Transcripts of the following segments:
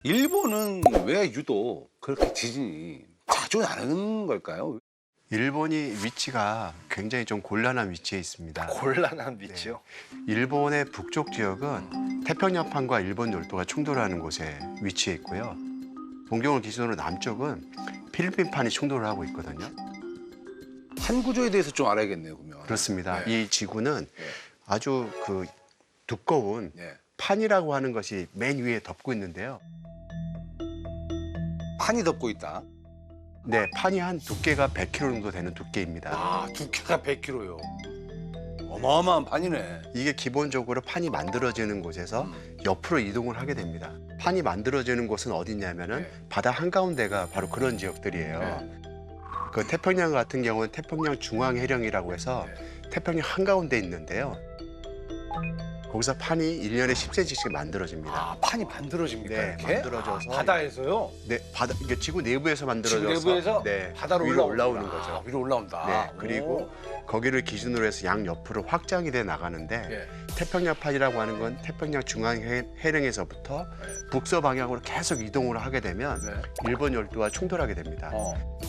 일본은 왜 유독 그렇게 지진이 자주 나는 걸까요? 일본이 위치가 굉장히 좀 곤란한 위치에 있습니다. 곤란한 위치요? 일본의 북쪽 지역은 태평양판과 일본 열도가 충돌하는 곳에 위치해 있고요. 동경을 기준으로 남쪽은 필리핀판이 충돌을 하고 있거든요. 판 구조에 대해서 좀 알아야겠네요, 그러면. 그렇습니다. 네. 이 지구는 네. 아주 두꺼운 네. 판이라고 하는 것이 맨 위에 덮고 있는데요. 판이 덮고 있다. 네, 판이 한 두께가 100km 정도 되는 두께입니다. 아, 두께가 100kg요. 어마어마한 판이네. 이게 기본적으로 판이 만들어지는 곳에서 옆으로 이동을 하게 됩니다. 판이 만들어지는 곳은 어디냐면은 네. 바다 한가운데가 바로 그런 지역들이에요. 네. 그 태평양 같은 경우는 태평양 중앙해령이라고 해서 네. 태평양 한가운데 있는데요. 거기서 판이 1년에 10cm씩 만들어집니다. 아, 판이 만들어집니까, 네, 이렇게? 만들어져서 바다에서요? 네, 바다 이게 지구 내부에서 만들어져서 지구 내부에서 네, 바다로 위로 올라오는 올라오는 거죠. 위로 올라온다. 네, 그리고 거기를 기준으로 해서 양 옆으로 확장이 돼 나가는데 예. 태평양판이라고 하는 건 태평양 중앙해령에서부터 북서 방향으로 계속 이동을 하게 되면 네. 일본 열도와 충돌하게 됩니다.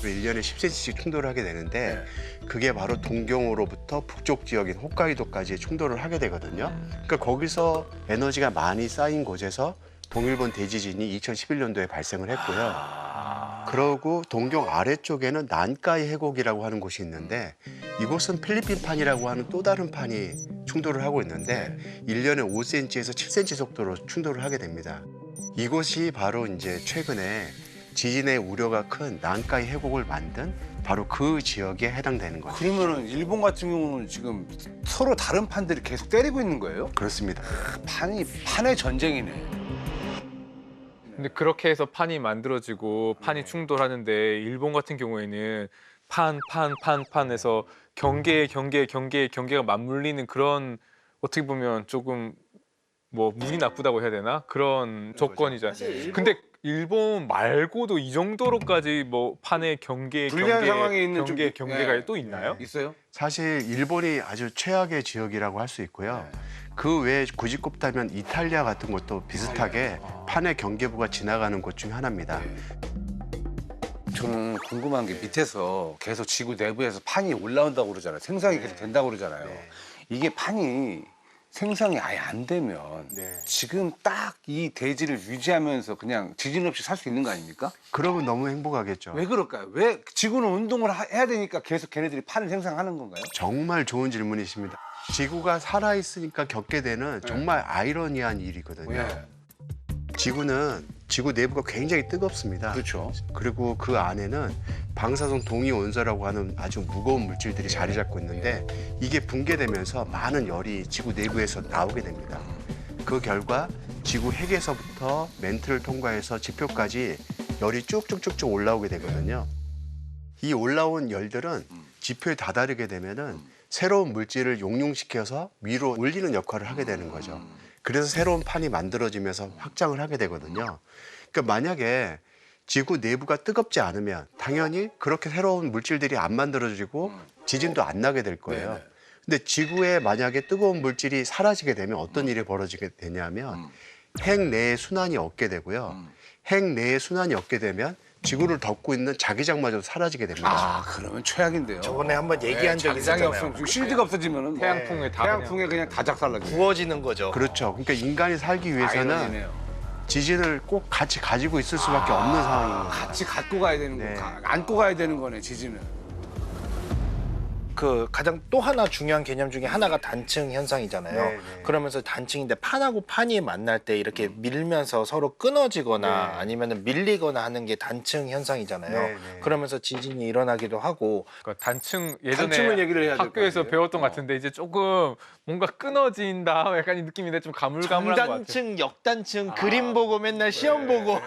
그리고 1년에 10cm씩 충돌을 하게 되는데 그게 바로 동경으로부터 북쪽 지역인 홋카이도까지 충돌을 하게 되거든요. 그러니까 거기서 에너지가 많이 쌓인 곳에서 동일본 대지진이 2011년도에 발생을 했고요. 그러고 동경 아래쪽에는 난카이 해곡이라고 하는 곳이 있는데 이곳은 필리핀판이라고 하는 또 다른 판이 충돌을 하고 있는데 1년에 5cm에서 7cm 속도로 충돌을 하게 됩니다. 이곳이 바로 이제 최근에 지진의 우려가 큰 난카이 해곡을 만든 바로 그 지역에 해당되는 거죠. 그러면은 일본 같은 경우는 지금 서로 다른 판들이 계속 때리고 있는 거예요? 그렇습니다. 판의 전쟁이네. 근데 그렇게 해서 판이 만들어지고 판이 충돌하는데 일본 같은 경우에는 판에서 경계가 맞물리는 그런 어떻게 보면 조금 뭐 운이 나쁘다고 해야 되나? 그런 조건이잖아요. 근데 일본 말고도 이 정도로까지 뭐 판의 불리한 상황에 있는 경계가 네. 또 있나요? 있어요? 사실 일본이 아주 최악의 지역이라고 할 수 있고요. 그 외에 굳이 꼽다면 이탈리아 같은 것도 비슷하게 판의 경계부가 지나가는 곳 중에 하나입니다. 저는 궁금한 게 밑에서 계속 지구 내부에서 판이 올라온다고 그러잖아요. 생성이 계속 된다고 그러잖아요. 네. 이게 판이 생성이 아예 안 되면 네. 지금 딱 이 대지를 유지하면서 그냥 지진 없이 살 수 있는 거 아닙니까? 그러면 너무 행복하겠죠. 왜 그럴까요? 왜 지구는 운동을 해야 되니까 계속 걔네들이 판을 생성하는 건가요? 정말 좋은 질문이십니다. 지구가 살아있으니까 겪게 되는 정말 아이러니한 일이거든요. 예. 지구 내부가 굉장히 뜨겁습니다. 그렇죠. 그리고 그 안에는 방사성 동위원소라고 하는 아주 무거운 물질들이 자리 잡고 있는데 이게 붕괴되면서 많은 열이 지구 내부에서 나오게 됩니다. 그 결과 지구 핵에서부터 멘트를 통과해서 지표까지 열이 쭉쭉쭉쭉 올라오게 되거든요. 이 올라온 열들은 지표에 다다르게 되면은 새로운 물질을 용융시켜서 위로 올리는 역할을 하게 되는 거죠. 그래서 새로운 판이 만들어지면서 확장을 하게 되거든요. 그러니까 만약에 지구 내부가 뜨겁지 않으면 당연히 그렇게 새로운 물질들이 안 만들어지고 지진도 안 나게 될 거예요. 네네. 근데 지구에 만약에 뜨거운 물질이 사라지게 되면 어떤 일이 벌어지게 되냐면 핵 내에 순환이 없게 되고요. 핵 내에 순환이 없게 되면 지구를 덮고 있는 자기장마저 사라지게 됩니다. 아, 그러면 최악인데요. 저번에 한번 얘기한 적이 자기장이 있었잖아요. 없으면 실드가 없어지면 태양풍에 다 태양풍에 그냥 다 작살나죠. 구워지는 거죠. 그렇죠. 그러니까 인간이 살기 위해서는 아이러니네요. 지진을 꼭 같이 가지고 있을 수밖에 없는 상황인 거예요. 같이 갖고 가야 되는 네. 거, 안고 가야 되는 거네, 지진은. 그 가장 또 하나 중요한 개념 중에 하나가 단층 현상이잖아요. 네, 네. 그러면서 단층인데 판하고 판이 만날 때 이렇게 밀면서 서로 끊어지거나 네. 아니면 밀리거나 하는 게 단층 현상이잖아요. 네, 네. 그러면서 지진이 일어나기도 하고 그러니까 단층 예전에 단층을 얘기를 해야 될것 학교에서 같은데요? 배웠던 것 같은데 이제 조금 뭔가 끊어진다 약간 이 느낌인데 좀 가물가물한 것 같아요. 정단층, 역단층 그림 보고 맨날 시험 보고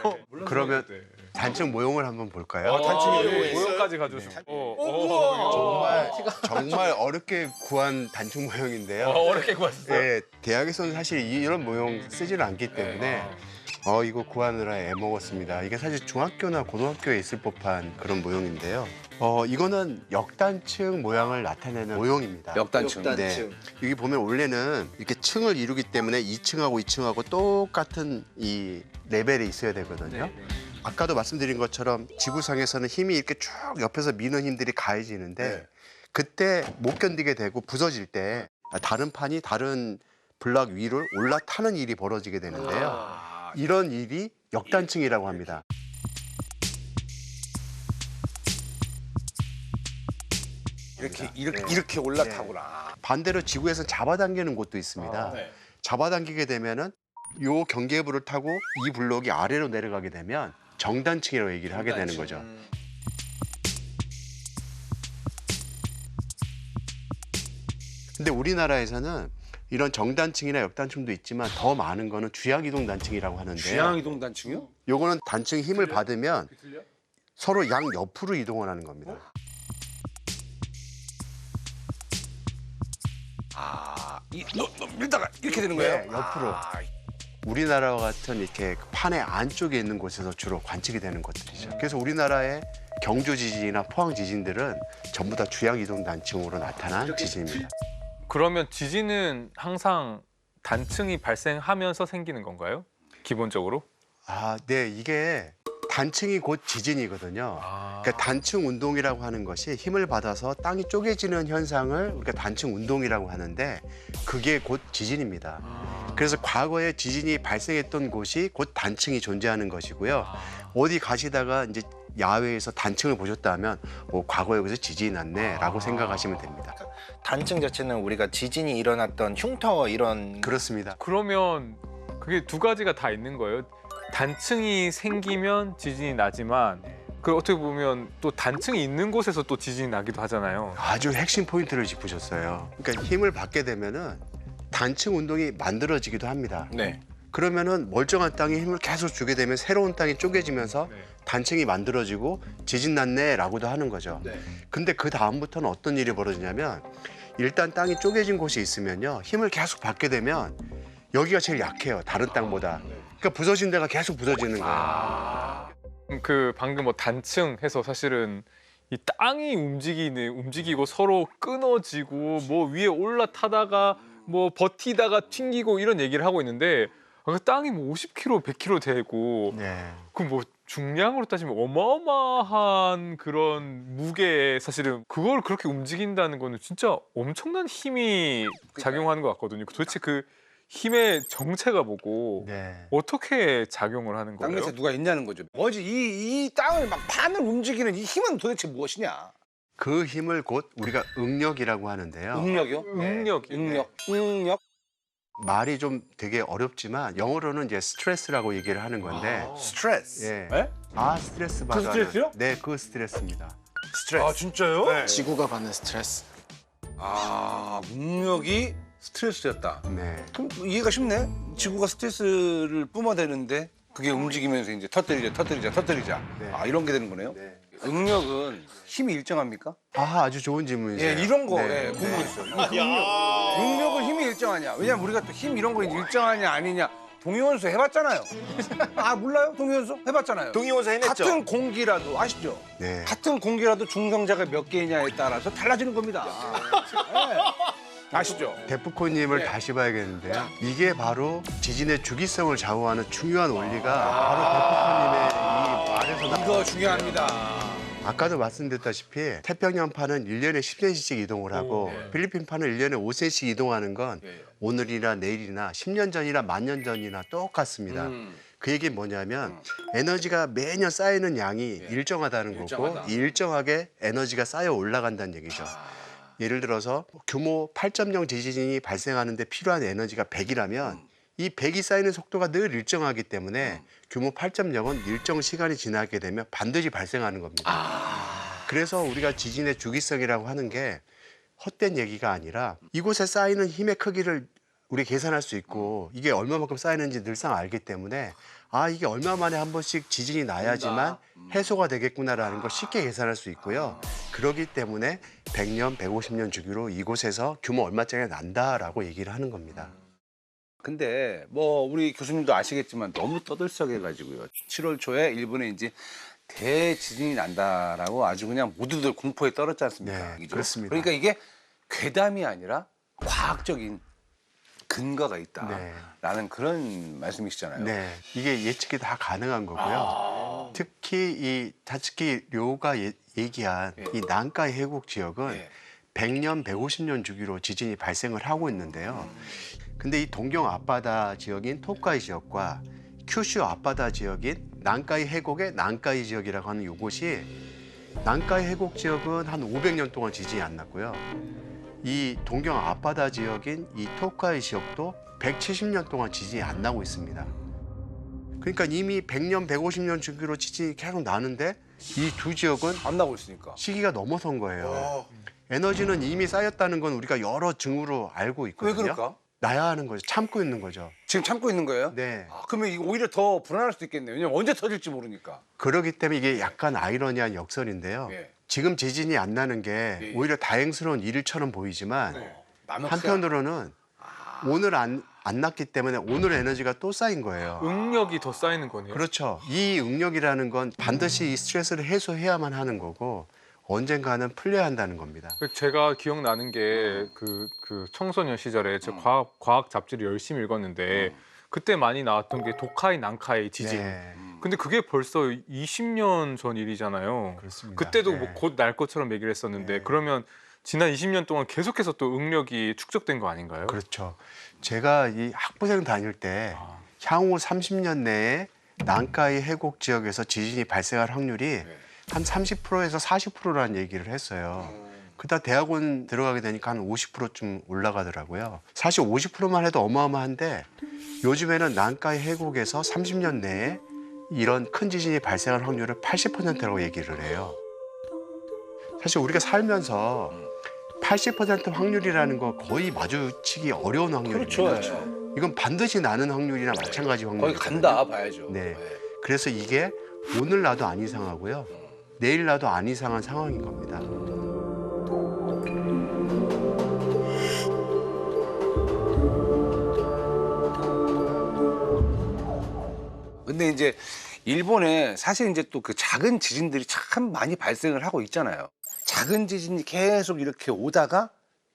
그러면 단층 모형을 한번 볼까요? 모형까지 가져오시고 정말 어렵게 구한 단층 모형인데요. 어렵게 구하셨어요? 네, 대학에서는 사실 이런 모형 쓰지는 않기 때문에 이거 구하느라 애먹었습니다. 이게 사실 중학교나 고등학교에 있을 법한 그런 모형인데요. 이거는 역단층 모양을 나타내는 모형입니다. 역단층. 네. 여기 보면 원래는 이렇게 층을 이루기 때문에 2층하고 2층하고 똑같은 이 레벨이 있어야 되거든요. 아까도 말씀드린 것처럼 지구상에서는 힘이 이렇게 쭉 옆에서 미는 힘들이 가해지는데 그때 못 견디게 되고 부서질 때 다른 판이 다른 블럭 위로 올라타는 일이 벌어지게 되는데요. 이런 일이 역단층이라고 합니다. 이렇게 올라타구나. 반대로 지구에서 잡아당기는 곳도 있습니다. 잡아당기게 되면은 요 경계부를 타고 이 블록이 아래로 내려가게 되면 정단층이라고 얘기를 하게 되는 거죠. 근데 우리나라에서는 이런 정단층이나 역단층도 있지만 더 많은 거는 주양이동 단층이라고 하는데요. 주양이동 단층이요? 요거는 단층 힘을 받으면 서로 양 옆으로 이동을 하는 겁니다. 너 밀다가 이렇게 되는 거예요? 네, 옆으로. 우리나라와 같은 이렇게 판의 안쪽에 있는 곳에서 주로 관측이 되는 것들이죠. 그래서 우리나라의 경주 지진이나 포항 지진들은 전부 다 주양 이동 단층으로 나타난 지진입니다. 그러면 지진은 항상 단층이 발생하면서 생기는 건가요? 기본적으로? 네, 이게 단층이 곧 지진이거든요. 그러니까 단층 운동이라고 하는 것이 힘을 받아서 땅이 쪼개지는 현상을 우리가 단층 운동이라고 하는데 그게 곧 지진입니다. 그래서 과거에 지진이 발생했던 곳이 곧 단층이 존재하는 것이고요. 어디 가시다가 이제 야외에서 단층을 보셨다면 과거에 여기서 지진이 났네라고 생각하시면 됩니다. 단층 자체는 우리가 지진이 일어났던 흉터 이런 그렇습니다. 그러면 그게 두 가지가 다 있는 거예요? 단층이 생기면 지진이 나지만 그 어떻게 보면 또 단층이 있는 곳에서 또 지진이 나기도 하잖아요. 아주 핵심 포인트를 짚으셨어요. 그러니까 힘을 받게 되면은 단층 운동이 만들어지기도 합니다. 네. 그러면은 멀쩡한 땅에 힘을 계속 주게 되면 새로운 땅이 쪼개지면서 네. 단층이 만들어지고 지진 났네라고도 하는 거죠. 네. 근데 그 다음부터는 어떤 일이 벌어지냐면 일단 땅이 쪼개진 곳이 있으면요. 힘을 계속 받게 되면 여기가 제일 약해요. 다른 땅보다. 그러니까 부서진 데가 계속 부서지는 거예요. 그 방금 뭐 단층 해서 사실은 이 땅이 움직이고 서로 끊어지고 뭐 위에 올라타다가 뭐 버티다가 튕기고 이런 얘기를 하고 있는데 그 땅이 뭐 50kg, 100kg 되고 네. 그 뭐 중량으로 따지면 어마어마한 그런 무게에 사실은 그걸 그렇게 움직인다는 거는 진짜 엄청난 힘이 작용하는 것 같거든요. 도대체 그 힘의 정체가 뭐고 네. 어떻게 작용을 하는 땅 거예요? 밑에 누가 있냐는 거죠. 뭐지 이 땅을 막 판을 움직이는 이 힘은 도대체 무엇이냐? 그 힘을 곧 우리가 응력이라고 하는데요. 응력이요? 응력. 말이 좀 되게 어렵지만 영어로는 이제 스트레스라고 얘기를 하는 건데 스트레스. 예. 네? 스트레스 그 받아는. 스트레스요? 네, 그 스트레스입니다. 스트레스. 진짜요? 네. 지구가 받는 스트레스. 응력이 스트레스였다. 네. 그럼 이해가 쉽네. 지구가 스트레스를 뿜어대는데 그게 움직이면서 이제 터뜨리자. 네. 이런 게 되는 거네요. 네. 응력은 힘이 일정합니까? 아주 좋은 질문이세요. 예, 이런 거 네. 궁금했어요. 응력은 힘이 일정하냐? 왜냐면 우리가 또 힘 이런 거 일정하냐 아니냐 동위원수 해봤잖아요. 몰라요? 동위원수 해봤잖아요. 동위원수 해냈죠. 같은 공기라도 아시죠? 네. 같은 공기라도 중성자가 몇 개냐에 따라서 달라지는 겁니다. 네. 아시죠? 데프콘님을 네. 다시 봐야겠는데요. 이게 바로 지진의 주기성을 좌우하는 중요한 원리가 바로 데프콘님의 이 말에서 나온 이거 중요합니다. 아까도 말씀드렸다시피 태평양판은 1년에 10cm씩 이동을 하고 네. 필리핀판은 1년에 5cm씩 이동하는 건 오늘이나 내일이나 10년 전이나 1000년 전이나 똑같습니다. 그 얘기는 뭐냐면 에너지가 매년 쌓이는 양이 일정하다는 거고 일정하다. 이 일정하게 에너지가 쌓여 올라간다는 얘기죠. 예를 들어서 규모 8.0 지진이 발생하는데 필요한 에너지가 100이라면 이 100이 쌓이는 속도가 늘 일정하기 때문에 규모 8.0은 일정 시간이 지나게 되면 반드시 발생하는 겁니다. 그래서 우리가 지진의 주기성이라고 하는 게 헛된 얘기가 아니라 이곳에 쌓이는 힘의 크기를 우리 계산할 수 있고 이게 얼마만큼 쌓이는지 늘상 알기 때문에 이게 얼마 만에 한 번씩 지진이 나야지만 해소가 되겠구나라는 걸 쉽게 계산할 수 있고요. 그렇기 때문에 100년, 150년 주기로 이곳에서 규모 얼마짜리 난다라고 얘기를 하는 겁니다. 근데 뭐 우리 교수님도 아시겠지만 너무 떠들썩해가지고요. 7월 초에 일본에 이제 대지진이 난다라고 아주 그냥 모두들 공포에 떨었지 않습니까? 네, 그죠? 그렇습니다. 그러니까 이게 괴담이 아니라 과학적인 근거가 있다라는 그런 말씀이시잖아요. 네, 이게 예측이 다 가능한 거고요. 특히 이 다츠키 료가 얘기한 이 난카이 해국 지역은 예. 100년, 150년 주기로 지진이 발생을 하고 있는데요. 근데 이 동경 앞바다 지역인 토카이 지역과 큐슈 앞바다 지역인 난카이 해곡의 난카이 지역이라고 하는 이곳이 난카이 해곡 지역은 한 500년 동안 지진이 안 났고요. 이 동경 앞바다 지역인 이 토카이 지역도 170년 동안 지진이 안 나고 있습니다. 그러니까 이미 100년, 150년 주기로 지진이 계속 나는데 이 두 지역은 안 나고 있으니까. 시기가 넘어선 거예요. 에너지는 이미 쌓였다는 건 우리가 여러 증후로 알고 왜 있거든요. 그럴까? 나야 하는 거죠. 참고 있는 거죠. 지금 참고 있는 거예요? 네. 아, 그러면 이거 오히려 더 불안할 수도 있겠네요. 왜냐면 언제 터질지 모르니까. 그렇기 때문에 이게 약간 아이러니한 역설인데요. 예. 지금 지진이 안 나는 게 예. 오히려 다행스러운 일처럼 보이지만 남의 한편으로는 오늘 안 났기 때문에 오늘 에너지가 또 쌓인 거예요. 응력이 더 쌓이는 거네요. 그렇죠. 이 응력이라는 건 반드시 이 스트레스를 해소해야만 하는 거고 언젠가는 풀려야 한다는 겁니다. 제가 기억나는 게 그 청소년 시절에 제가 과학 잡지를 열심히 읽었는데 그때 많이 나왔던 게 도카이 난카이 지진. 네, 근데 그게 벌써 20년 전 일이잖아요. 그렇습니다. 그때도 네. 뭐 곧 날 것처럼 얘기를 했었는데 네. 그러면 지난 20년 동안 계속해서 또 응력이 축적된 거 아닌가요? 그렇죠. 제가 이 학부생 다닐 때 향후 30년 내에 난카이 해곡 지역에서 지진이 발생할 확률이 한 30%에서 40%라는 얘기를 했어요. 그다 대학원 들어가게 되니까 한 50%쯤 올라가더라고요. 사실 50%만 해도 어마어마한데 요즘에는 난카이 해곡에서 30년 내에 이런 큰 지진이 발생할 확률을 80%라고 얘기를 해요. 사실 우리가 살면서 80% 확률이라는 거 거의 마주치기 어려운 확률입니다. 그렇죠. 이건 반드시 나는 확률이나 마찬가지 거의 확률이거든요. 간다 봐야죠. 네. 그래서 이게 오늘 나도 안 이상하고요. 내일 나도 안 이상한 상황인 겁니다. 근데 이제 일본에 사실 이제 또 그 작은 지진들이 참 많이 발생을 하고 있잖아요. 작은 지진이 계속 이렇게 오다가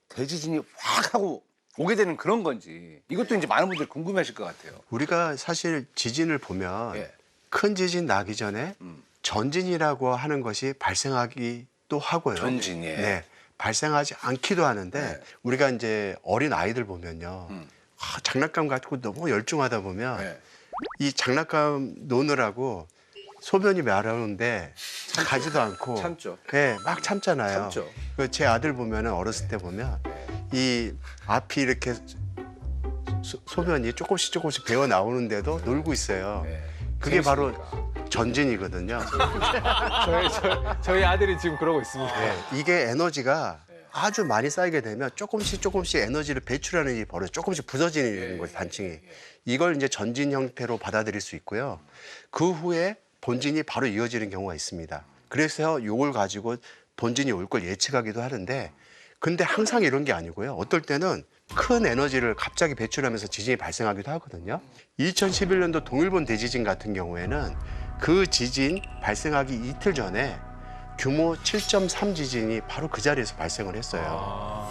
대지진이 확 하고 오게 되는 그런 건지 이것도 이제 많은 분들이 궁금해하실 것 같아요. 우리가 사실 지진을 보면 예. 큰 지진 나기 전에 전진이라고 하는 것이 발생하기도 하고요. 전진, 예. 네. 발생하지 않기도 하는데 네. 우리가 이제 어린 아이들 보면요. 장난감 갖고 너무 열중하다 보면 네. 이 장난감 노느라고 소변이 마려운데 가지도 않고 참죠. 네, 막 참잖아요. 참죠. 제 아들 보면은 어렸을 때 보면 이 앞이 이렇게 소변이 조금씩 배어 나오는데도 놀고 있어요. 네. 그게 바로 재밌으니까. 전진이거든요. 저희 아들이 지금 그러고 있습니다. 네, 이게 에너지가 아주 많이 쌓이게 되면 조금씩 에너지를 배출하는 일이 벌어져 조금씩 부서지는 거예요, 단층이. 이걸 이제 전진 형태로 받아들일 수 있고요. 그 후에 본진이 바로 이어지는 경우가 있습니다. 그래서 이걸 가지고 본진이 올 걸 예측하기도 하는데 근데 항상 이런 게 아니고요. 어떨 때는 큰 에너지를 갑자기 배출하면서 지진이 발생하기도 하거든요. 2011년도 동일본 대지진 같은 경우에는 그 지진 발생하기 이틀 전에 규모 7.3 지진이 바로 그 자리에서 발생을 했어요.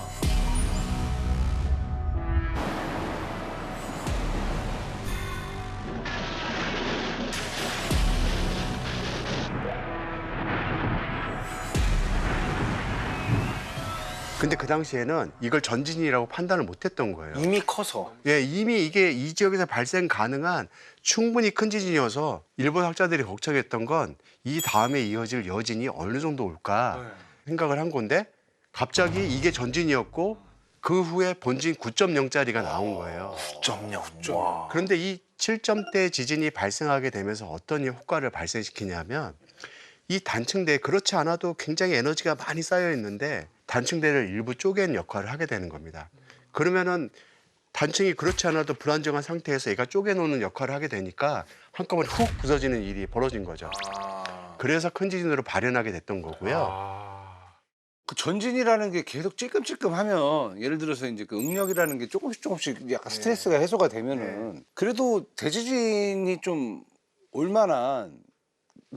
근데 그 당시에는 이걸 전진이라고 판단을 못했던 거예요. 이미 커서. 예, 이미 이게 이 지역에서 발생 가능한 충분히 큰 지진이어서 일본 학자들이 걱정했던 건 이 다음에 이어질 여진이 어느 정도 올까 생각을 한 건데 갑자기 이게 전진이었고 그 후에 본진 9.0짜리가 나온 거예요. 9.0. 와. 그런데 이 7점대 지진이 발생하게 되면서 어떤 효과를 발생시키냐면 이 단층대에 그렇지 않아도 굉장히 에너지가 많이 쌓여 있는데 단층대를 일부 쪼개는 역할을 하게 되는 겁니다. 그러면은 단층이 그렇지 않아도 불안정한 상태에서 얘가 쪼개놓는 역할을 하게 되니까 한꺼번에 훅 부서지는 일이 벌어진 거죠. 그래서 큰 지진으로 발현하게 됐던 거고요. 그 전진이라는 게 계속 찔끔찔끔하면 예를 들어서 이제 그 응력이라는 게 조금씩 약간 스트레스가 해소가 되면은 그래도 대지진이 좀 올만한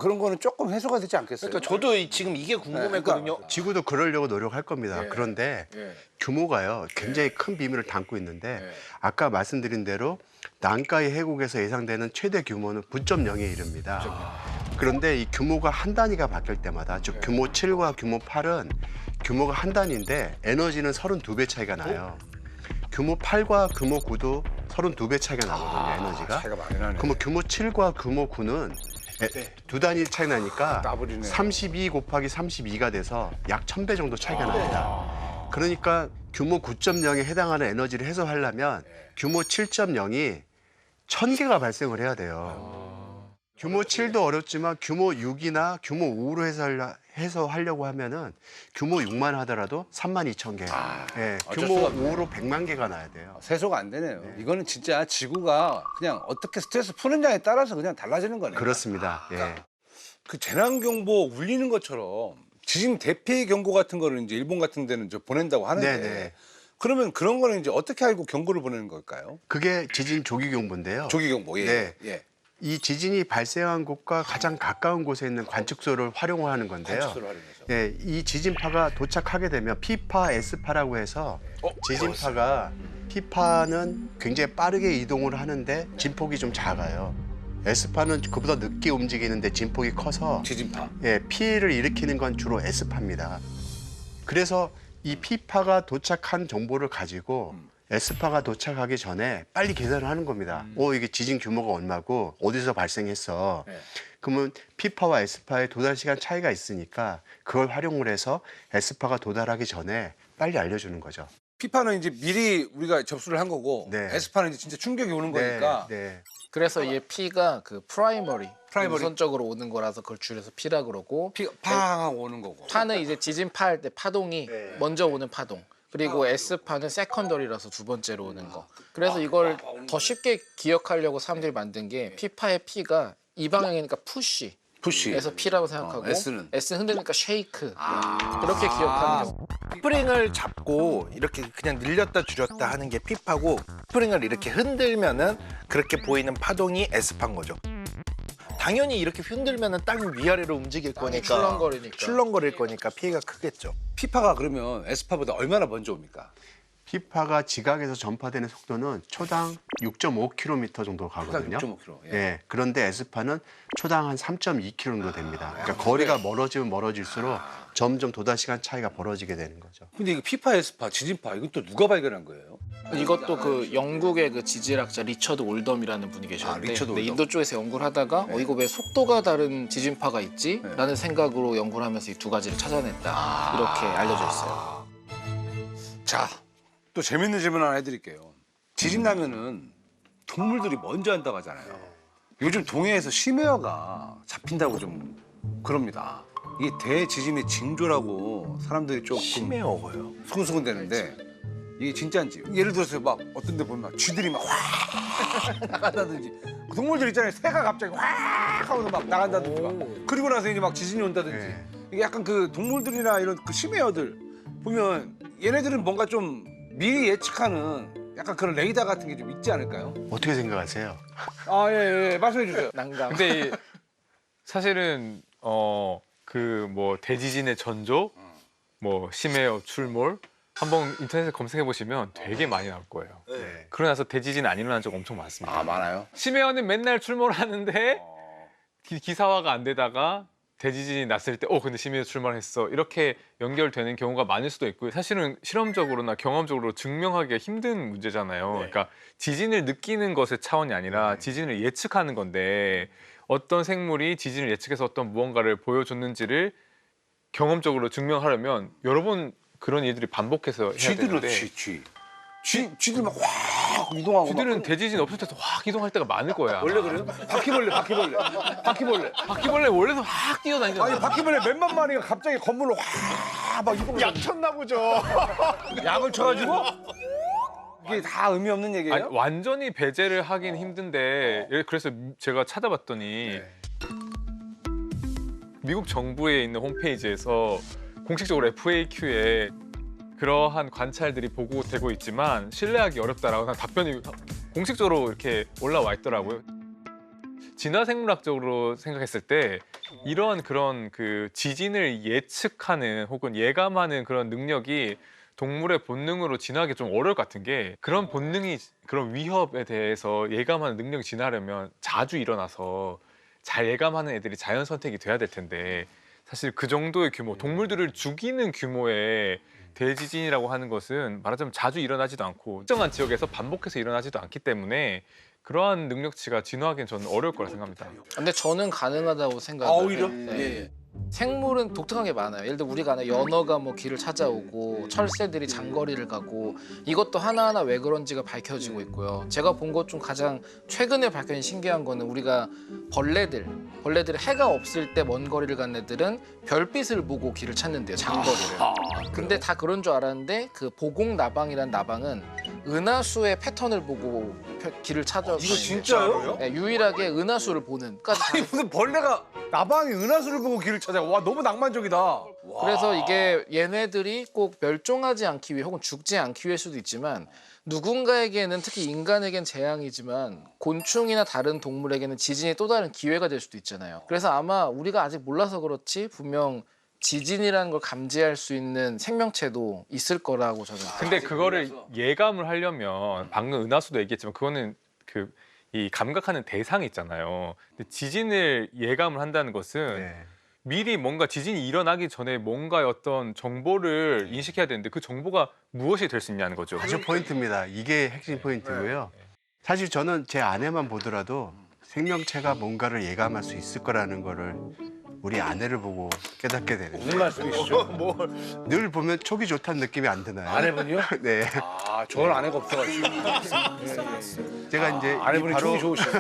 그런 거는 조금 해소가 되지 않겠어요? 그러니까 저도 지금 이게 궁금했거든요. 지구도 그러려고 노력할 겁니다. 예. 그런데 예. 규모가요 굉장히 큰 비밀을 담고 있는데 예. 아까 말씀드린 대로 난카이 해국에서 예상되는 최대 규모는 9.0에 이릅니다. 그런데 이 규모가 한 단위가 바뀔 때마다 즉 규모 7과 규모 8은 규모가 한 단위인데 에너지는 32배 차이가 나요. 규모 8과 규모 9도 32배 차이가 나거든요, 에너지가. 차이가 많이 나네. 그러면 규모 7과 규모 9는 두 단위 차이 나니까 나버리네. 32 곱하기 32가 돼서 약 1000배 정도 차이가 납니다. 그러니까 규모 9.0에 해당하는 에너지를 해소하려면 규모 7.0이 1000개가 발생을 해야 돼요. 규모 7도 어렵지만 규모 6이나 규모 5로 해소하려고 하면은 규모 6만 하더라도 32,000개. 예, 어쩔 규모 수가 없네. 5로 100만 개가 나야 돼요. 세소가 안 되네요. 이거는 진짜 지구가 그냥 어떻게 스트레스 푸느냐에 따라서 그냥 달라지는 거네요. 그렇습니다. 예. 그 재난경보 울리는 것처럼 지진 대피 경보 같은 거를 이제 일본 같은 데는 이제 보낸다고 하는데 네네. 그러면 그런 거는 이제 어떻게 알고 경고를 보내는 걸까요? 그게 지진 조기 경보인데요. 조기 경보. 예. 네. 예. 이 지진이 발생한 곳과 가장 가까운 곳에 있는 관측소를 활용하는 건데요. 관측소를 활용해서. 예, 이 지진파가 도착하게 되면 P파, S파라고 해서 지진파가 P파는 굉장히 빠르게 이동을 하는데 진폭이 좀 작아요. S파는 그보다 늦게 움직이는데 진폭이 커서 지진파. 예, 피해를 일으키는 건 주로 S파입니다. 그래서 이 P파가 도착한 정보를 가지고 S파가 도착하기 전에 빨리 계산을 하는 겁니다. 이게 지진 규모가 얼마고 어디서 발생했어. 네. 그러면 P파와 S파의 도달 시간 차이가 있으니까 그걸 활용을 해서 S파가 도달하기 전에 빨리 알려주는 거죠. P파는 이제 미리 우리가 접수를 한 거고 네. S파는 이제 진짜 충격이 오는 거니까 네. 그래서 얘 P가 그 프라이머리, 프라이머리. 우선적으로 오는 거라서 그걸 줄여서 P라 그러고 P가 팡하고 오는 거고. 파는 이제 지진파 할 때 파동이 네. 먼저 오는 파동. 그리고 S파는 세컨더리라서 두 번째로 오는 거. 그래서 이걸 더 쉽게 기억하려고 사람들이 만든 게 P파의 P가 이 방향이니까 푸시. 푸시. 그래서 P라고 생각하고 S는? 흔드니까 쉐이크. 그렇게 기억하는 거. 스프링을 잡고 이렇게 그냥 늘렸다 줄였다 하는 게 P파고 스프링을 이렇게 흔들면은 그렇게 보이는 파동이 S파인 거죠. 당연히 이렇게 흔들면은 땅이 위아래로 움직일 거니까 출렁거리니까. 출렁거릴 거니까 피해가 크겠죠. P파가 그러면 S파보다 얼마나 먼저 옵니까? P파가 지각에서 전파되는 속도는 초당 6.5km 정도 가거든요. 6.5km. 예. 예. 그런데 S파는 초당 한 3.2km 정도 됩니다. 그러니까 거리가 멀어지면 멀어질수록 점점 도달 시간 차이가 벌어지게 되는 거죠. 근데 이거 P파, S파, 지진파 이건 또 누가 발견한 거예요? 이것도 그 영국의 그 지질학자 리처드 올덤이라는 분이 계셨는데 리처드 올덤. 인도 쪽에서 연구를 하다가 이거 왜 속도가 다른 지진파가 있지? 네. 라는 생각으로 연구를 하면서 이 두 가지를 찾아냈다. 이렇게 알려져 있어요. 자, 또 재밌는 질문 하나 해드릴게요. 지진 나면은 동물들이 먼저 한다고 하잖아요. 요즘 동해에서 심해어가 잡힌다고 좀 그럽니다. 이게 대지진의 징조라고 사람들이 조금 심해어고요. 수근수근 되는데 이게 진짜인지. 예를 들어서 막 어떤 데 보면 막 쥐들이 막 확 나간다든지 동물들 있잖아요. 새가 갑자기 확 하고 막 나간다든지 막 그리고 나서 이제 막 지진이 온다든지 네. 이게 약간 그 동물들이나 이런 그 심해어들 보면 얘네들은 뭔가 좀 미리 예측하는 약간 그런 레이더 같은 게 좀 있지 않을까요? 어떻게 생각하세요? 아, 예, 말씀해 주세요. 난감. 근데 사실은 그 뭐 대지진의 전조, 뭐 심해어 출몰 한번 인터넷에 검색해 보시면 되게 많이 나올 거예요. 네. 그러고 나서 대지진 안 일어난 적 엄청 많습니다. 아, 많아요? 심해어는 맨날 출몰하는데 기사화가 안 되다가 대지진이 났을 때 근데 심해어 출몰했어 이렇게 연결되는 경우가 많을 수도 있고요. 사실은 실험적으로나 경험적으로 증명하기가 힘든 문제잖아요. 그러니까 지진을 느끼는 것의 차원이 아니라 지진을 예측하는 건데 어떤 생물이 지진을 예측해서 어떤 무언가를 보여줬는지를 경험적으로 증명하려면 여러 번 그런 일들이 반복해서 해야 쥐들은 되는데 쥐들 막 확 이동하고 쥐들은 막 대지진 없을 때도 확 이동할 때가 많을 거야. 원래 그래요? 바퀴벌레. 바퀴벌레 원래도 확 뛰어다니잖아. 아니 바퀴벌레 몇만 마리가 갑자기 건물로 확막 이동. 약 쳤나 보죠. 약을 쳐가지고 이게 다 의미 없는 얘기예요? 아니, 완전히 배제를 하긴 힘든데 그래서 제가 찾아봤더니 미국 정부에 있는 홈페이지에서 공식적으로 FAQ에 그러한 관찰들이 보고되고 있지만 신뢰하기 어렵다라고 답변이 공식적으로 이렇게 올라와 있더라고요. 진화생물학적으로 생각했을 때 이러한 그런 그 지진을 예측하는 혹은 예감하는 그런 능력이 동물의 본능으로 진화하기 좀 어려울 것 같은 게 그런 본능이 그런 위협에 대해서 예감하는 능력이 진화하려면 자주 일어나서 잘 예감하는 애들이 자연 선택이 돼야 될 텐데 사실 그 정도의 규모, 동물들을 죽이는 규모의 대지진이라고 하는 것은 말하자면 자주 일어나지도 않고 특정한 지역에서 반복해서 일어나지도 않기 때문에 그러한 능력치가 진화하기는 저는 어려울 거라 생각합니다. 근데 저는 가능하다고 생각해요. 오히려? 네. 예. 생물은 독특한 게 많아요. 예를 들어 우리가 아는 연어가 뭐 길을 찾아오고 철새들이 장거리를 가고 이것도 하나하나 왜 그런지가 밝혀지고 있고요. 제가 본 것 중 가장 최근에 밝혀진 신기한 거는 우리가 벌레들이 해가 없을 때 먼 거리를 간 애들은 별빛을 보고 길을 찾는데요. 장거리를. 근데 다 그런 줄 알았는데 그 보공나방이란 나방은 은하수의 패턴을 보고 길을 찾아서 이거 진짜요? 네, 유일하게 은하수를 보는. 아니 무슨 벌레가 나방이 은하수를 보고 길을 찾아. 와 너무 낭만적이다. 그래서 이게 얘네들이 꼭 멸종하지 않기 위해 혹은 죽지 않기 위할 수도 있지만 누군가에게는 특히 인간에겐 재앙이지만 곤충이나 다른 동물에게는 지진이 또 다른 기회가 될 수도 있잖아요. 그래서 아마 우리가 아직 몰라서 그렇지 분명 지진이라는 걸 감지할 수 있는 생명체도 있을 거라고 저는. 근데 그거를 예감을 하려면 방금 은하수도 얘기했지만 그거는 그 이 감각하는 대상이 있잖아요. 근데 지진을 예감을 한다는 것은 네. 미리 뭔가 지진이 일어나기 전에 뭔가의 어떤 정보를 인식해야 되는데 그 정보가 무엇이 될 수 있냐는 거죠. 아주 포인트입니다. 이게 핵심 포인트고요. 사실 저는 제 아내만 보더라도 생명체가 뭔가를 예감할 수 있을 거라는 거를 우리 아내를 보고 깨닫게 되는데 무슨 말씀이시죠? 늘 보면 촉이 좋다는 느낌이 안 드나요? 아내분이요? 네. 아 저는 아내가 없어가지고. 제가 이제 아내분이 바로 촉이 좋으시죠.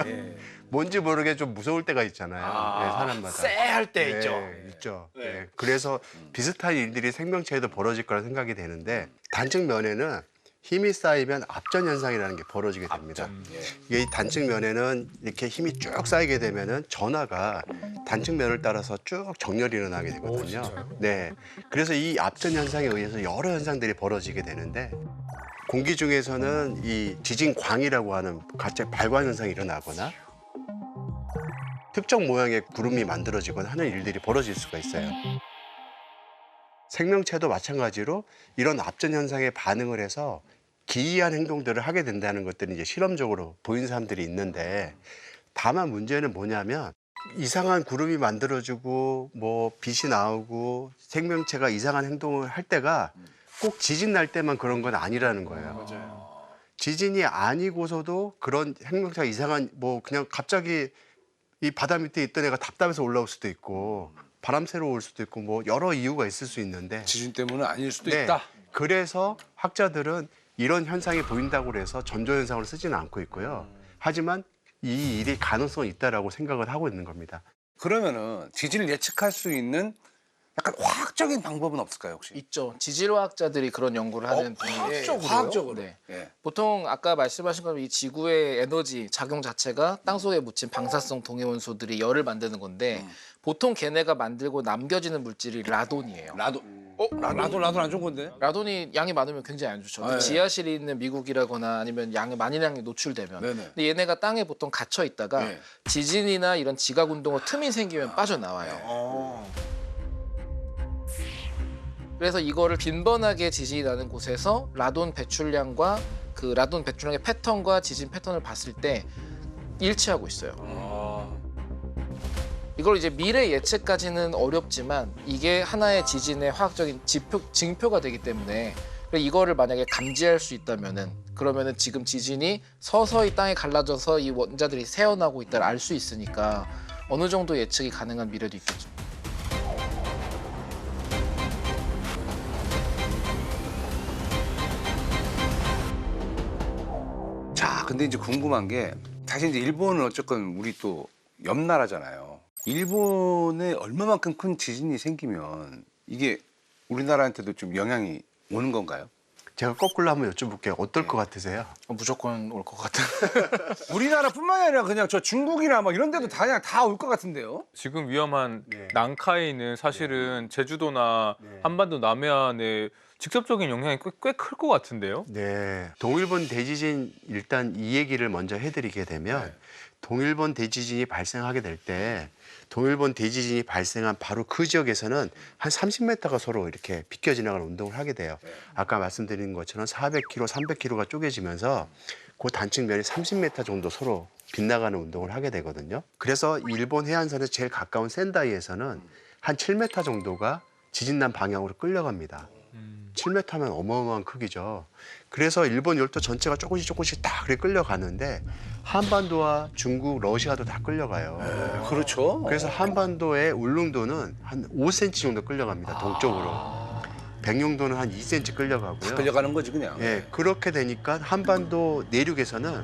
예. 뭔지 모르게 좀 무서울 때가 있잖아요. 네, 사람마다. 쎄할 때 있죠. 있죠. 네. 그래서 비슷한 일들이 생명체에도 벌어질 거라 생각이 되는데 단측 면에는 힘이 쌓이면 압전 현상이라는 게 벌어지게 됩니다. 이게 이 단측 면에는 이렇게 힘이 쭉 쌓이게 되면은 전하가 단측 면을 따라서 쭉 정렬이 일어나게 되거든요. 네. 그래서 이 압전 현상에 의해서 여러 현상들이 벌어지게 되는데 공기 중에서는 이 지진광이라고 하는 갑자기 발광 현상이 일어나거나 특정 모양의 구름이 만들어지거나 하는 일들이 벌어질 수가 있어요. 생명체도 마찬가지로 이런 압전 현상에 반응을 해서 기이한 행동들을 하게 된다는 것들이 이제 실험적으로 보인 사람들이 있는데 다만 문제는 뭐냐면 이상한 구름이 만들어지고 뭐 빛이 나오고 생명체가 이상한 행동을 할 때가 꼭 지진 날 때만 그런 건 아니라는 거예요. 지진이 아니고서도 그런 생명체가 이상한 뭐 그냥 갑자기 이 바다 밑에 있던 애가 답답해서 올라올 수도 있고 바람 쐬러 올 수도 있고 뭐 여러 이유가 있을 수 있는데 지진 때문은 아닐 수도 네. 있다. 그래서 학자들은 이런 현상이 보인다고 해서 전조현상으로 쓰지는 않고 있고요. 하지만 이 일이 가능성이 있다라고 생각을 하고 있는 겁니다. 그러면은 지진을 예측할 수 있는 약간 화학적인 방법은 없을까요 혹시? 있죠. 지질화학자들이 그런 연구를 하는 분이 화학적으로? 네. 예. 보통 아까 말씀하신 것처럼 이 지구의 에너지 작용 자체가 땅속에 묻힌 방사성 동위원소들이 열을 만드는 건데 보통 걔네가 만들고 남겨지는 물질이 라돈이에요. 라돈 안 좋은 건데? 라돈이 양이 많으면 굉장히 안 좋죠. 네. 지하실이 있는 미국이라거나 아니면 양이 많이량이 노출되면. 네네. 근데 얘네가 땅에 보통 갇혀 있다가 네. 지진이나 이런 지각 운동으로 틈이 생기면 빠져나와요. 그래서 이거를 빈번하게 지진이 나는 곳에서 라돈 배출량과 그 라돈 배출량의 패턴과 지진 패턴을 봤을 때 일치하고 있어요. 이걸 이제 미래 예측까지는 어렵지만 이게 하나의 지진의 화학적인 징표가 되기 때문에 이거를 만약에 감지할 수 있다면은 그러면은 지금 지진이 서서히 땅에 갈라져서 이 원자들이 새어나고 있다를 알 수 있으니까 어느 정도 예측이 가능한 미래도 있겠죠. 자, 근데 이제 궁금한 게 사실 이제 일본은 어쨌건 우리 또 옆 나라잖아요. 일본에 얼마만큼 큰 지진이 생기면 이게 우리나라한테도 좀 영향이 오는 건가요? 제가 거꾸로 한번 여쭤볼게요. 어떨 것 같으세요? 무조건 올 것 같은. 우리나라뿐만이 아니라 그냥 저 중국이나 뭐 이런 데도 다 그냥 다 올 것 같은데요. 지금 위험한 네. 난카이는 사실은 제주도나 네. 한반도 남해안에 직접적인 영향이 꽤 클 것 같은데요. 네. 동일본 대지진 일단 이 얘기를 먼저 해드리게 되면 동일본 대지진이 발생하게 될 때 동일본 대지진이 발생한 바로 그 지역에서는 한 30m가 서로 이렇게 비껴 지나가는 운동을 하게 돼요. 아까 말씀드린 것처럼 400km, 300km가 쪼개지면서 그 단측면이 30m 정도 서로 빗나가는 운동을 하게 되거든요. 그래서 일본 해안선에서 제일 가까운 센다이에서는 한 7m 정도가 지진난 방향으로 끌려갑니다. 7m면 어마어마한 크기죠. 그래서 일본 열도 전체가 조금씩 다 그래 끌려가는데 한반도와 중국, 러시아도 다 끌려가요. 그렇죠. 그래서 한반도의 울릉도는 한 5cm 정도 끌려갑니다. 동쪽으로. 백령도는 한 2cm 끌려가고요. 끌려가는 거지 그냥. 예, 그렇게 되니까 한반도 내륙에서는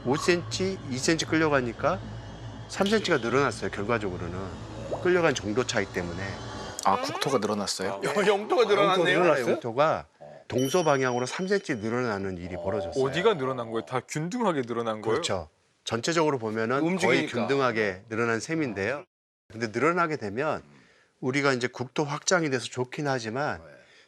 5cm, 2cm 끌려가니까 3cm가 늘어났어요. 결과적으로는 끌려간 정도 차이 때문에. 아 국토가 늘어났어요? 영토가 늘어났네요. 영토가 동서 방향으로 3cm 늘어나는 일이 벌어졌어요. 어디가 늘어난 거예요? 다 균등하게 늘어난 거예요? 그렇죠. 전체적으로 보면은 거의 움직이니까. 균등하게 늘어난 셈인데요. 근데 늘어나게 되면 우리가 이제 국토 확장이 돼서 좋긴 하지만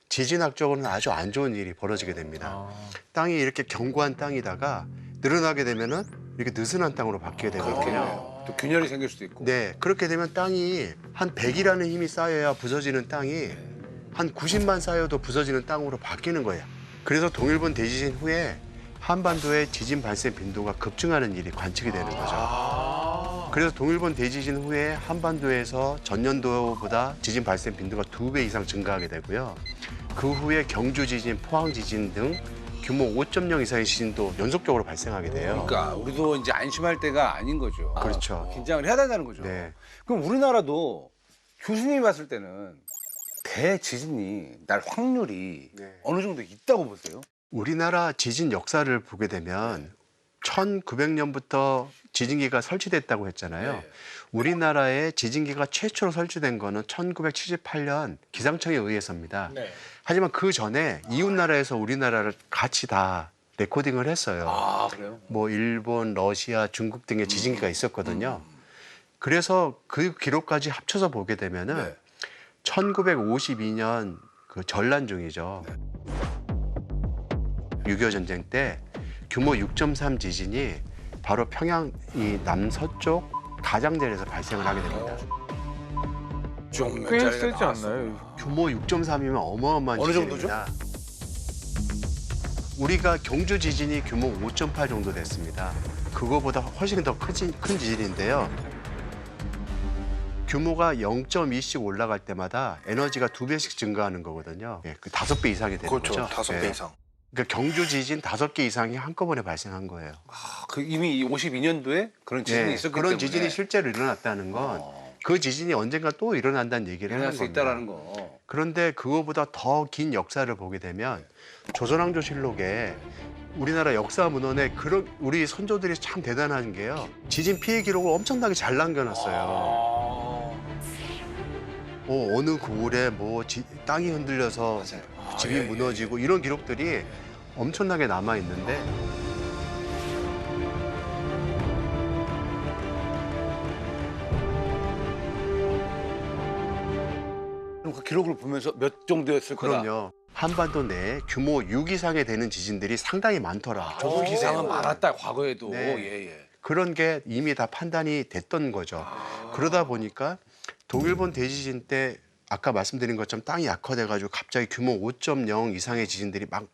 지진학적으로는 아주 안 좋은 일이 벌어지게 됩니다. 땅이 이렇게 견고한 땅이다가 늘어나게 되면은 이렇게 느슨한 땅으로 바뀌게 되거든요. 또 균열이 생길 수도 있고. 네, 그렇게 되면 땅이 한 100이라는 힘이 쌓여야 부서지는 땅이 한 90만 쌓여도 부서지는 땅으로 바뀌는 거예요. 그래서 동일본 대지진 후에 한반도의 지진 발생 빈도가 급증하는 일이 관측이 되는 거죠. 그래서 동일본 대지진 후에 한반도에서 전년도보다 지진 발생 빈도가 2배 이상 증가하게 되고요. 그 후에 경주 지진, 포항 지진 등 규모 5.0 이상의 지진도 연속적으로 발생하게 돼요. 그러니까 우리도 이제 안심할 때가 아닌 거죠. 그렇죠. 긴장을 해야 된다는 거죠. 네. 그럼 우리나라도 교수님이 봤을 때는 대지진이 날 확률이 네. 어느 정도 있다고 보세요? 우리나라 지진 역사를 보게 되면 1900년부터 지진기가 설치됐다고 했잖아요. 네. 우리나라에 지진기가 최초로 설치된 거는 1978년 기상청에 의해서입니다. 하지만 그 전에 이웃 나라에서 우리나라를 같이 다 레코딩을 했어요. 아 그래요? 뭐 일본, 러시아, 중국 등의 지진기가 있었거든요. 그래서 그 기록까지 합쳐서 보게 되면은 네. 1952년 그 전란 중이죠. 6.25 전쟁 때 규모 6.3 지진이 바로 평양 이 남서쪽 가장자리에서 발생을 하게 됩니다. 좀 꽤 몇 자리가 세지 나왔어. 않나요? 규모 6.3이면 어마어마한 어느 지진입니다. 우리가 경주 지진이 규모 5.8 정도 됐습니다. 그거보다 훨씬 더 큰 지진인데요. 규모가 0.2씩 올라갈 때마다 에너지가 2배씩 증가하는 거거든요. 예, 그 5배 이상이 되는 그렇죠. 거죠. 5배 예. 이상. 그러니까 경주 지진 5개 이상이 한꺼번에 발생한 거예요. 아, 그 이미 52년도에 그런 지진이 네, 있었기 그런 때문에 지진이 실제로 일어났다는 건 그 지진이 언젠가 또 일어난다는 얘기를 일어날 하는 수 겁니다. 있다라는 거. 그런데 그거보다 더 긴 역사를 보게 되면 조선왕조실록에 우리나라 역사 문헌에 그런 우리 선조들이 참 대단한 게요. 지진 피해 기록을 엄청나게 잘 남겨놨어요. 어느 고을에 뭐 땅이 흔들려서 집이 무너지고 이런 기록들이 엄청나게 남아 있는데 그럼 그 기록을 보면서 몇 정도였을 거다. 그럼요. 한반도 내에 규모 6 이상이 되는 지진들이 상당히 많더라. 조선 기상은 많았다 과거에도. 네. 예. 그런 게 이미 다 판단이 됐던 거죠. 그러다 보니까 동일본 대지진 때 아까 말씀드린 것처럼 땅이 약화돼가지고 갑자기 규모 5.0 이상의 지진들이 막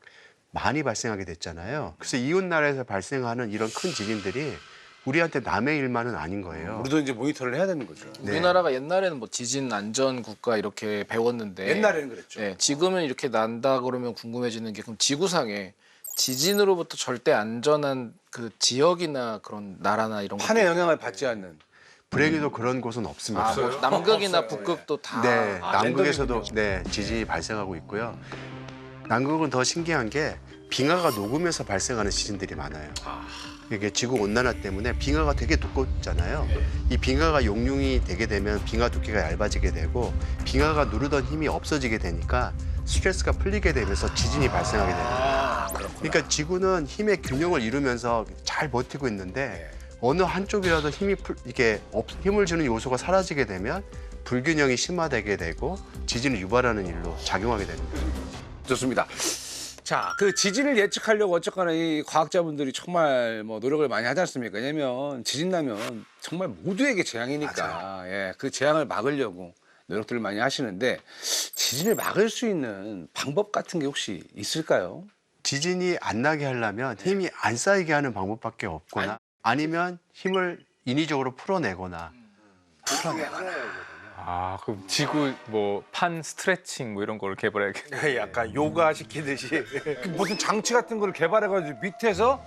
많이 발생하게 됐잖아요. 그래서 이웃 나라에서 발생하는 이런 큰 지진들이 우리한테 남의 일만은 아닌 거예요. 우리도 이제 모니터를 해야 되는 거죠. 네. 우리나라가 옛날에는 뭐 지진 안전 국가 이렇게 배웠는데 옛날에는 그랬죠. 네, 지금은 이렇게 난다 그러면 궁금해지는 게 그럼 지구상에 지진으로부터 절대 안전한 그 지역이나 그런 나라나 이런 판의 것도 영향을 받지 않는. 불행히도 그런 곳은 없습니다. 뭐 남극이나 북극도 다 네, 아, 남극에서도 랜덤이군요. 네, 지진이 발생하고 있고요. 남극은 더 신기한 게 빙하가 녹으면서 발생하는 지진들이 많아요. 이게 지구 온난화 때문에 빙하가 되게 두껍잖아요. 이 빙하가 용융이 되게 되면 빙하 두께가 얇아지게 되고 빙하가 누르던 힘이 없어지게 되니까 스트레스가 풀리게 되면서 지진이 발생하게 됩니다. 그러니까 지구는 힘의 균형을 이루면서 잘 버티고 있는데 어느 한쪽이라도 힘을 주는 요소가 사라지게 되면 불균형이 심화되게 되고 지진을 유발하는 일로 작용하게 됩니다. 좋습니다. 자, 그 지진을 예측하려고 어쨌거나 이 과학자분들이 정말 뭐 노력을 많이 하지 않습니까? 왜냐면 지진 나면 정말 모두에게 재앙이니까 예, 그 재앙을 막으려고 노력들을 많이 하시는데 지진을 막을 수 있는 방법 같은 게 혹시 있을까요? 지진이 안 나게 하려면 힘이 안 쌓이게 하는 방법밖에 없거나 아니면 힘을 인위적으로 풀어내거나 아, 그럼 지구 뭐 판 스트레칭 뭐 이런 걸 개발해야겠네. 약간 요가 시키듯이. 그 무슨 장치 같은 걸 개발해가지고 밑에서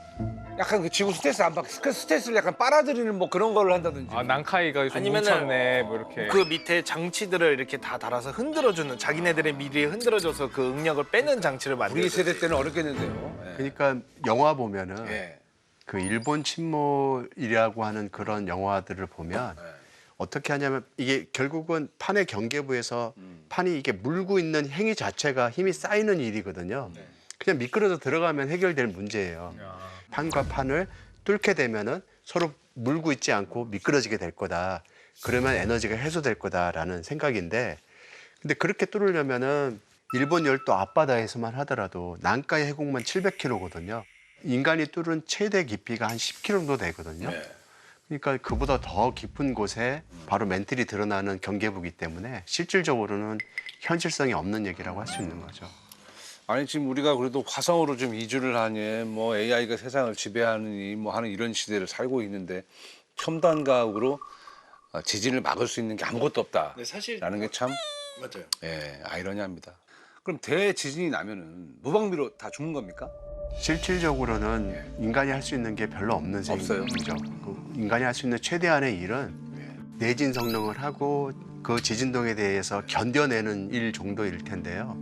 약간 그 지구 스트레스 안 받게 스트레스를 약간 빨아들이는 뭐 그런 걸 한다든지. 아, 난카이가 좀 아니면은 뭉쳤네 뭐 이렇게. 그 밑에 장치들을 이렇게 다 달아서 흔들어주는, 자기네들의 미리 흔들어줘서 그 응력을 빼는 장치를 만들어. 우리 세대 때는 어렵겠는데요. 예. 그러니까 영화 보면은 예. 그 일본 침몰이라고 하는 그런 영화들을 보면 어떻게 하냐면 이게 결국은 판의 경계부에서 판이 이게 물고 있는 행위 자체가 힘이 쌓이는 일이거든요. 그냥 미끄러져 들어가면 해결될 문제예요. 판과 판을 뚫게 되면은 서로 물고 있지 않고 미끄러지게 될 거다. 그러면 에너지가 해소될 거다라는 생각인데 근데 그렇게 뚫으려면은 일본 열도 앞바다에서만 하더라도 난카이 해공만 700km거든요. 인간이 뚫은 최대 깊이가 한 10km 정도 되거든요. 그러니까 그보다 더 깊은 곳에 바로 멘틀이 드러나는 경계부기 때문에 실질적으로는 현실성이 없는 얘기라고 할 수 있는 거죠. 아니 지금 우리가 그래도 화성으로 좀 이주를 하니 뭐 AI가 세상을 지배하느니 뭐 하는 이런 시대를 살고 있는데 첨단 과학으로 지진을 막을 수 있는 게 아무것도 없다라는 네, 사실 게 참 맞아요. 예, 아이러니합니다. 그럼 대지진이 나면은 무방비로 다 죽는 겁니까? 실질적으로는 인간이 할 수 있는 게 별로 없는 없어요? 셈이죠. 그 인간이 할 수 있는 최대한의 일은 내진 성능을 하고 그 지진동에 대해서 견뎌내는 일 정도일 텐데요.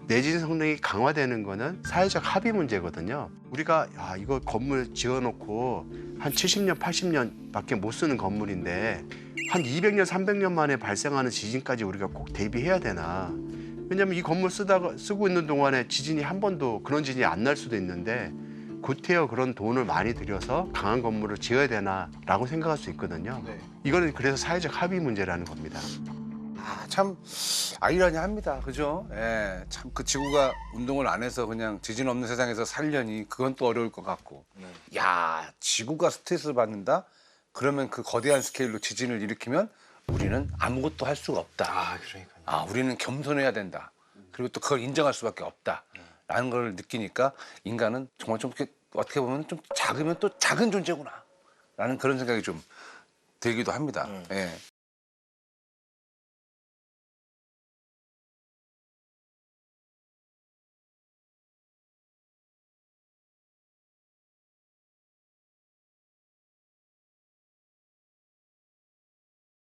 내진 성능이 강화되는 거는 사회적 합의 문제거든요. 우리가 이거 건물 지어놓고 한 70년, 80년밖에 못 쓰는 건물인데 한 200년, 300년 만에 발생하는 지진까지 우리가 꼭 대비해야 되나? 왜냐하면 이 건물 쓰고 있는 동안에 지진이 한 번도 그런 지진이 안 날 수도 있는데 구태여 그런 돈을 많이 들여서 강한 건물을 지어야 되나라고 생각할 수 있거든요. 이거는 그래서 사회적 합의 문제라는 겁니다. 아, 참 아이러니합니다. 그죠? 예, 참 그 지구가 운동을 안 해서 그냥 지진 없는 세상에서 살려니 그건 또 어려울 것 같고. 야, 지구가 스트레스를 받는다? 그러면 그 거대한 스케일로 지진을 일으키면 우리는 아무것도 할 수가 없다. 아, 그러니까. 아, 우리는 겸손해야 된다. 그리고 또 그걸 인정할 수밖에 없다. 라는 걸 느끼니까 인간은 정말 좀 이렇게 어떻게 보면 좀 작으면 또 작은 존재구나. 라는 그런 생각이 좀 들기도 합니다. 예.